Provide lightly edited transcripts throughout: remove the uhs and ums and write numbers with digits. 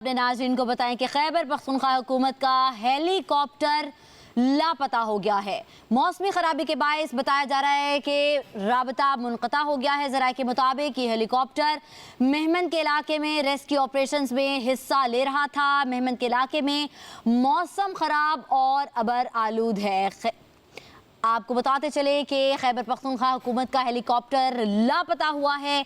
अपने नाज़रीन को बताएं कि खैबर पख्तूनख्वा हुकूमत का हेलीकॉप्टर लापता हो गया है। मौसमी खराबी के बायस बताया जा रहा है कि राबता मुनक़ता हो गया है। ज़राए के मुताबिक ये हेलीकॉप्टर मेहमन के इलाके में रेस्क्यू ऑपरेशंस में हिस्सा ले रहा था। मेहमन के इलाके में मौसम ख़राब और अबर आलूद है। आपको बताते चले कि खैबर पख्तूनख्वा हुकूमत का हेलीकॉप्टर लापता हुआ है।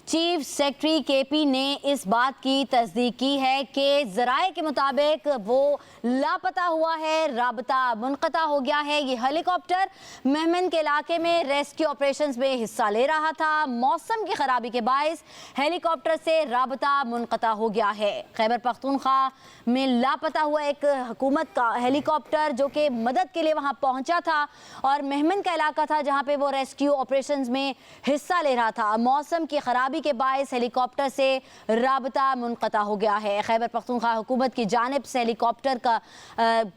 चीफ सेक्रेटरी केपी ने इस बात की तस्दीक की है कि ज़राए के मुताबिक वो लापता हुआ है, राबता मुनक़ता हो गया है। ये हेलीकॉप्टर मेहमन के इलाके में रेस्क्यू ऑपरेशंस में हिस्सा ले रहा था। मौसम की खराबी के बायस हेलीकॉप्टर से राबता मुनक़ता हो गया है। खैबर पख्तूनख्वा में लापता हुआ एक हुकूमत का हेलीकॉप्टर जो कि मदद के लिए वहाँ पहुँचा था और मेहमन का इलाका था जहाँ पे वो रेस्क्यू ऑपरेशंस में हिस्सा ले रहा था। मौसम की खराबी के बायस हेलीकॉप्टर से राबता मुनक़ता हो गया है। खैबर पख्तूनख्वा हुकूमत की जानिब से हेलीकॉप्टर का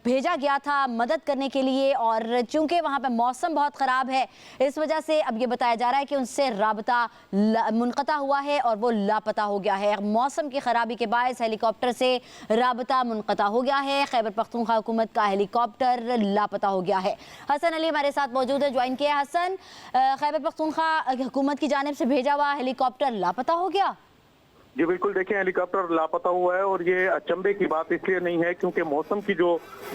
भेजा गया था मदद करने के लिए और चूंकि वहाँ पर मौसम बहुत ख़राब है इस वजह से अब ये बताया जा रहा है कि उनसे राबता मुनक़ता हुआ है और वो लापता हो गया है। मौसम की खराबी के बायस हेलीकॉप्टर से राबता मुनक़ता हो गया है। खैबर पख्तूनख्वा हुकूमत का हेलीकॉप्टर लापता हो गया है। हसन अली हमारे साथ मौजूद है, ज्वाइन किया। हसन, खैबर पख्तूनख्वा हुकूमत की जानिब से भेजा हुआ हेलीकॉप्टर लापता हो गया? जी बिल्कुल, देखिए हेलीकॉप्टर लापता हुआ है और ये अचंभे की बात इसलिए नहीं है क्योंकि मौसम की जो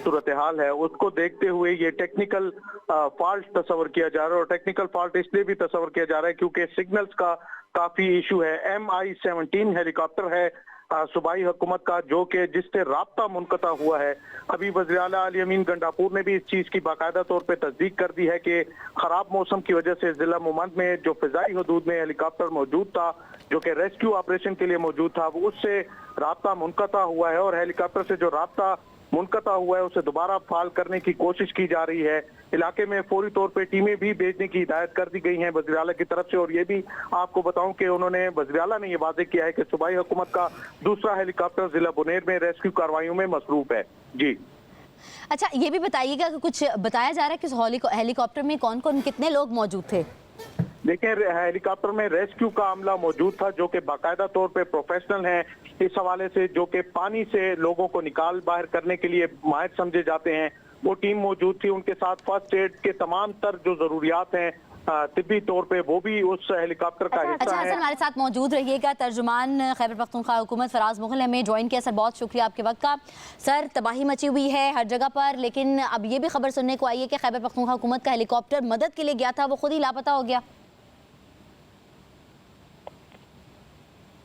सूरत हाल है उसको देखते हुए ये टेक्निकल फॉल्ट तस्वर किया जा रहा है और टेक्निकल फॉल्ट इसलिए भी तस्वर किया जा रहा है क्योंकि सिग्नल्स का काफी इशू है। MI-17 हेलीकॉप्टर है सूबाई हुकूमत का जो कि जिससे राब्ता मुनक़ता हुआ है। अभी वज़ीर आला अली अमीन गंडापुर ने भी इस चीज की बाकायदा तौर पे तस्दीक कर दी है कि खराब मौसम की वजह से जिला मुमंद में जो फिजाई हदूद में हेलीकॉप्टर मौजूद था जो कि रेस्क्यू ऑपरेशन के लिए मौजूद था वो उससे राब्ता मुनक़ता हुआ है और हेलीकॉप्टर से जो राब्ता मुनक़ता हुआ है उसे दोबारा फाल करने की कोशिश की जा रही है। इलाके में फौरी तौर पे टीमें भी भेजने की हिदायत कर दी गई हैं वज़ीर आला की तरफ से और ये भी आपको बताऊं कि उन्होंने वज़ीर आला ने ये वाज़ेह किया है कि सूबाई हुकूमत का दूसरा हेलीकॉप्टर जिला बुनेर में रेस्क्यू कार्रवाइयों में मसरूफ है। जी अच्छा, ये भी बताइएगा कि कुछ बताया जा रहा है कि इस हेलीकॉप्टर में कौन कौन कितने लोग मौजूद थे? देखिए हेलीकॉप्टर में रेस्क्यू का अमला मौजूद था जो कि बाकायदा तौर पे प्रोफेशनल हैं इस हवाले से, जो कि पानी से लोगों को निकाल बाहर करने के लिए माहिर समझे जाते हैं। वो टीम मौजूद थी, उनके साथ फर्स्ट एड के तमाम तर जो जरूरियात हैं तिब्बी तौर पे वो भी उस हेलीकॉप्टर का हिस्सा है। हमारे साथ मौजूद रहिएगा। तर्जुमान खैबर पख्तूनख्वा हुकूमत फराज मुग़ल हमें ज्वाइन किया। सर बहुत शुक्रिया आपके वक्त का। सर तबाही मची हुई है हर जगह पर, लेकिन अब ये भी खबर सुनने को आई है कि खैबर पख्तूनख्वा हुकूमत का हेलीकॉप्टर मदद के लिए गया था वो खुद ही लापता हो गया।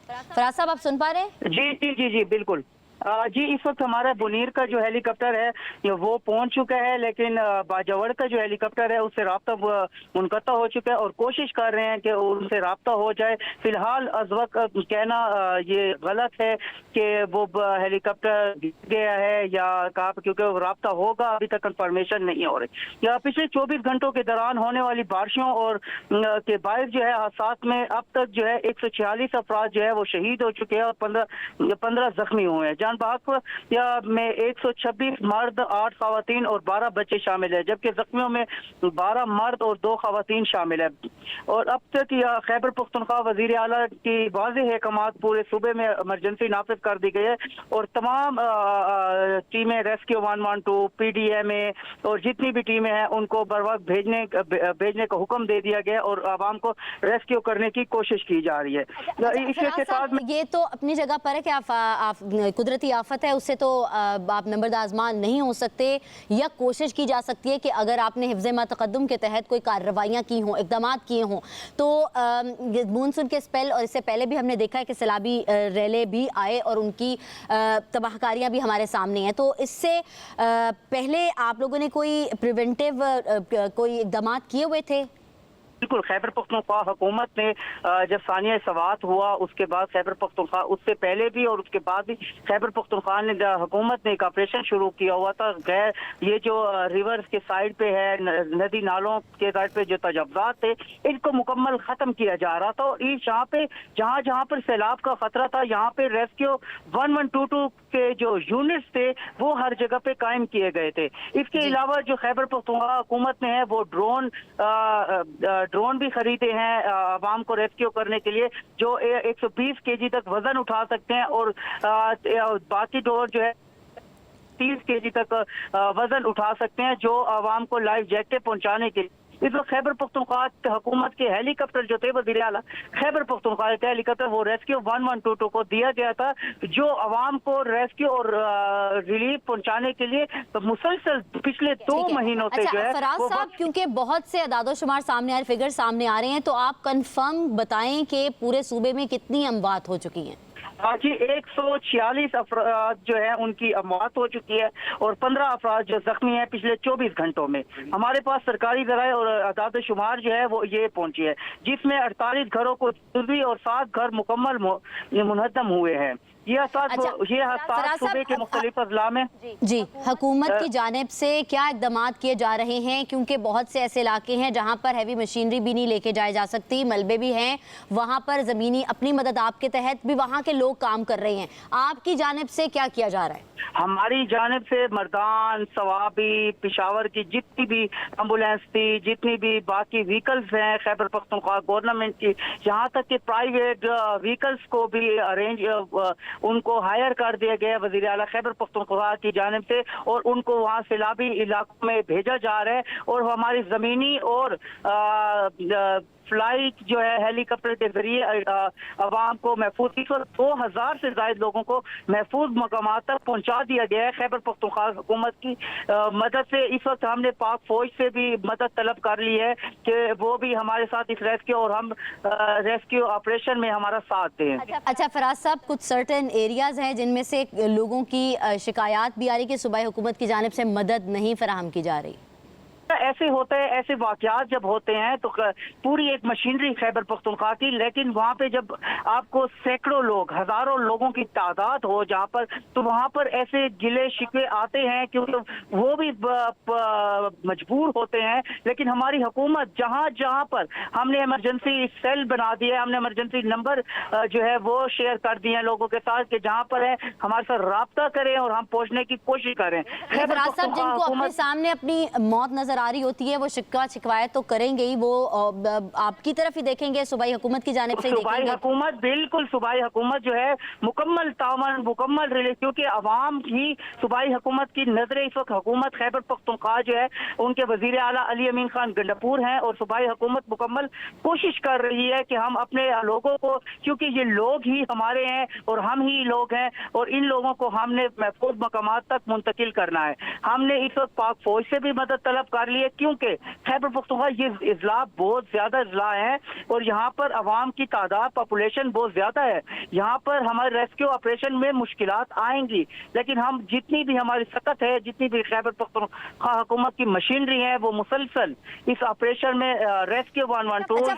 फराज साहब आप सुन पा रहे हैं? जी जी जी जी बिल्कुल जी, इस वक्त हमारा बुनीर का जो हेलीकॉप्टर है वो पहुंच चुका है, लेकिन बाजवड़ का जो हेलीकॉप्टर है उससे राब्ता मुनक़ता हो चुका है और कोशिश कर रहे हैं कि उनसे राब्ता हो जाए। फिलहाल अज वक्त कहना ये गलत है कि वो हेलीकॉप्टर गिर गया है या कहाँ पर, क्योंकि राब्ता होगा अभी तक कंफर्मेशन नहीं हो रही। या पिछले 24 घंटों के दौरान होने वाली बारिशों और के बायस जो है हादसात में अब तक जो है 146 अफराद जो है वो शहीद हो चुके हैं और 15 जख्मी हुए हैं। बहाक में 126 मर्द, 8 खवातीन और 12 बच्चे शामिल है, जबकि जख्मियों में 12 मर्द और 2 खवातीन शामिल है। और अब तक खैबर पख्तूनख्वा वजीर आला की वाज़ेह अहकामात पूरे सूबे में इमरजेंसी नाफिज कर दी गई है और तमाम टीमें रेस्क्यू 112, PDMA और जितनी भी टीमें हैं उनको बर वक्त भेजने का हुक्म दे दिया गया और आवाम को रेस्क्यू करने की कोशिश की जा रही है। इसके साथ ये तो अपनी जगह पर है कि आप कुदरती आफत है उससे तो आप नंबरदार आजमान नहीं हो सकते, या कोशिश की जा सकती है कि अगर आपने हिफ्ज़े मा तक़द्दुम के तहत कोई कार्रवाइयाँ की हों, इक़दामात किए हों, तो मानसून के स्पेल और इससे पहले भी हमने देखा है कि सैलाबी रैले भी आए और उनकी तबाहकारियाँ भी हमारे सामने हैं। तो इससे पहले आप लोगों ने कोई प्रिवेंटिव कोई इक़दामात किए हुए थे? बिल्कुल, खैबर पख्तूनख्वा हुकूमत ने जब सानिया सवात हुआ उसके बाद खैबर पख्तूनख्वा, उससे पहले भी और उसके बाद भी खैबर पख्तूनख्वा ने हुकूमत ने एक ऑपरेशन शुरू किया हुआ था। गैर ये जो रिवर्स के साइड पे है, नदी नालों के साइड पे जो तजव्वुज़ात थे इनको मुकम्मल ख़त्म किया जा रहा था और इस यहाँ पे जहाँ पर सैलाब का खतरा था यहाँ पे रेस्क्यू 1122 के जो यूनिट्स थे वो हर जगह पे कायम किए गए थे। इसके अलावा जो खैबर पख्तूनख्वा हुकूमत ने है वो ड्रोन भी खरीदे हैं आवाम को रेस्क्यू करने के लिए, जो 120 केजी तक वजन उठा सकते हैं, और बाकी ड्रोन जो है 30 केजी तक वजन उठा सकते हैं, जो आवाम को लाइफ जैकेट पहुंचाने के लिए। इस वक्त खैबर पख्तूनख्वा हुकूमत के हेलीकॉप्टर जो थे वज़ीर आला खैबर पख्तूनख्वा के हेलीकॉप्टर वो रेस्क्यू 1122 को दिया गया था, जो आवाम को रेस्क्यू और रिलीफ पहुंचाने के लिए तो मुसलसल पिछले 2 महीनों से जो है फराज साहब, क्योंकि बहुत से अदादोशुमार सामने आ रहे, फिगर सामने आ रहे हैं, तो आप कंफर्म बताएं कि पूरे सूबे में कितनी अमवात हो चुकी हैं? जी 146 अफराद जो है उनकी मौत हो चुकी है और 15 अफराद जो जख्मी हैं पिछले 24 घंटों में। हमारे पास सरकारी ज़राए और आदाद शुमार जो है वो ये पहुंची है, जिसमें 48 घरों को जल्दी और 7 घर मुकम्मल मुनहदम हुए हैं। ये हादसा सूबे के मुख्तलिफ अजला में जी हुकूमत की जानिब से क्या इक़दाम किए जा रहे हैं, क्योंकि बहुत से ऐसे इलाके हैं जहां पर हैवी मशीनरी भी नहीं लेके जाई जा सकती, मलबे भी हैं, वहां पर ज़मीनी अपनी मदद आपके तहत भी वहां के लोग काम कर रहे हैं, आपकी जानिब से क्या किया जा रहा है? हमारी जानिब से मर्दान, सवाबी, पिशावर की जितनी भी एम्बुलेंस थी, जितनी भी बाकी व्हीकल्स हैं खैबर पख्तूनख्वा गवर्नमेंट की, यहाँ तक कि प्राइवेट व्हीकल्स को भी अरेंज उनको हायर कर दिया गया वज़ीर आला खैबर पख्तूनख्वा की जानिब से, और उनको वहाँ सैलाबी इलाकों में भेजा जा रहा है। और हमारी ज़मीनी और फ्लाइट जो है हेलीकॉप्टर के जरिए आवाम को महफूज 2000 से ज्यादा लोगों को महफूज मकामात तक पहुंचा दिया गया है खैबर पख्तूनख्वा हुकूमत की मदद से। इस वक्त हमने पाक फौज से भी मदद तलब कर ली है कि वो भी हमारे साथ इस रेस्क्यू और हम रेस्क्यू ऑपरेशन में हमारा साथ दें। अच्छा फराज साहब, कुछ सर्टेन एरियाज हैं जिनमें से लोगों की शिकायत भी आ रही कि सूबाई हुकूमत की जानिब से मदद नहीं फराहम की जा रही? ऐसे होते हैं, ऐसे वाकयात जब होते हैं तो पूरी एक मशीनरी खैबर पख्तूनख्वा की, लेकिन वहाँ पे जब आपको सैकड़ों लोग, हजारों लोगों की तादाद हो जहाँ पर, तो वहाँ पर ऐसे गिले शिकवे आते हैं क्योंकि वो भी मजबूर होते हैं। लेकिन हमारी हुकूमत जहाँ जहाँ पर हमने इमरजेंसी सेल बना दिया है, हमने इमरजेंसी नंबर जो है वो शेयर कर दिए हैं लोगों के साथ कि जहाँ पर है हमारे साथ राब्ता करें और हम पहुँचने की कोशिश करें। फराज साहब, जिनको अपने सामने अपनी मौत नजर आ रही होती है वो शिकायत तो करेंगे ही, वो आपकी तरफ ही देखेंगे, सूबाई हुकूमत की जानिब से सूबाई हुकूमत, बिल्कुल सूबाई हुकूमत जो है मुकम्मल तावन, मुकम्मल रिलीफ, क्योंकि अवाम ही सूबाई हुकूमत की नजरें इस वक्त हुकूमत खैबर पख्तूनख्वा जो है उनके वजीर आला अली अमीन खान गंडापुर हैं, और सूबाई हुकूमत मुकम्मल कोशिश कर रही है कि हम अपने लोगों को, क्योंकि ये लोग ही हमारे हैं और हम ही लोग हैं, और इन लोगों को हमने महफूज मकामात तक मुंतकिल करना है। हमने इस वक्त पाक फौज से भी मदद तलब कर ली है, क्योंकि खैबर पख्तूनख्वा ये इजला बहुत ज्यादा इजला है और यहाँ पर अवाम की तादाद, पॉपुलेशन बहुत ज्यादा है। यहाँ पर हमारे रेस्क्यू ऑपरेशन में मुश्किलात आएंगी, लेकिन हम जितनी भी हमारी सकत है, जितनी भी खैबर पख्तूनख्वा हुकूमत की मशीनरी है, वो मुसलसल इस ऑपरेशन में रेस्क्यू 112